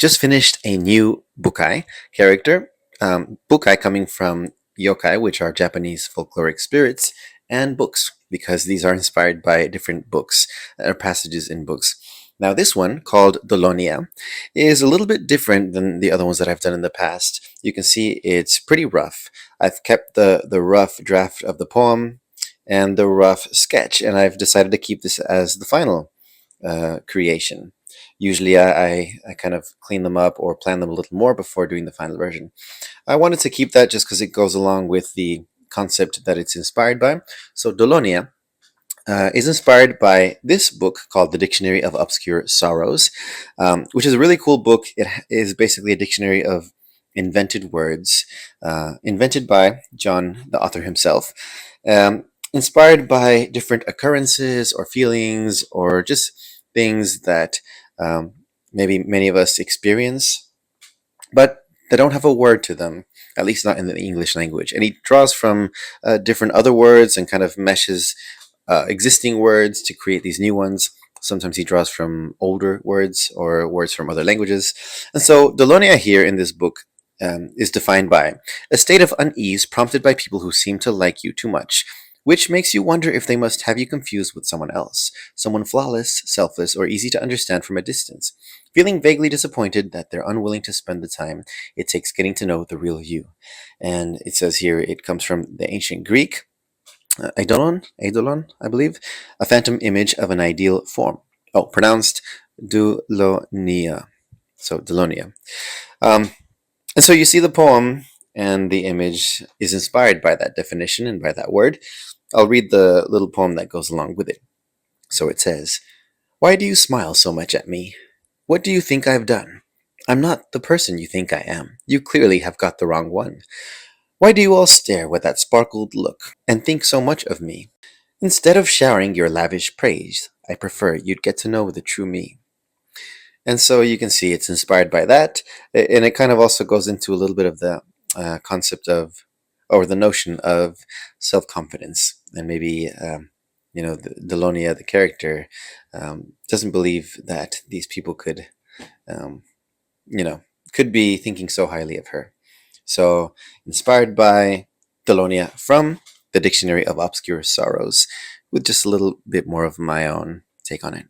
just finished a new bukai character. Bukai coming from yokai, which are Japanese folkloric spirits, and books, because these are inspired by different books or passages in books. Now, this one, called Dolonia, is a little bit different than the other ones that I've done in the past. You can see it's pretty rough. I've kept the rough draft of the poem and the rough sketch, and I've decided to keep this as the final creation. Usually, I kind of clean them up or plan them a little more before doing the final version. I wanted to keep that just because it goes along with the concept that it's inspired by. So, Dolonia is inspired by this book called The Dictionary of Obscure Sorrows, which is a really cool book. It is basically a dictionary of invented words, invented by John, the author himself, inspired by different occurrences or feelings or just things that maybe many of us experience, but they don't have a word to them, at least not in the English language. And he draws from different other words and kind of meshes existing words to create these new ones. Sometimes he draws from older words or words from other languages. And so Dolonia here in this book is defined by a state of unease prompted by people who seem to like you too much, which makes you wonder if they must have you confused with someone else, someone flawless, selfless, or easy to understand from a distance. Feeling vaguely disappointed that they're unwilling to spend the time it takes getting to know the real you. And it says here it comes from the ancient Greek, eidolon, I believe, a phantom image of an ideal form. Oh, pronounced Dolonia. So, Dolonia. Um, and so you see the poem and the image is inspired by that definition and by that word. I'll read the little poem that goes along with it. So it says, "Why do you smile so much at me? What do you think I've done? I'm not the person you think I am. You clearly have got the wrong one. Why do you all stare with that sparkled look and think so much of me? Instead of showering your lavish praise, I prefer you'd get to know the true me." And so you can see it's inspired by that. And it kind of also goes into a little bit of the concept of, or the notion of self confidence. And maybe, Delonia, the character, doesn't believe that these people could, um, you know, could be thinking so highly of her. So, inspired by Dolonia from the Dictionary of Obscure Sorrows, with just a little bit more of my own take on it.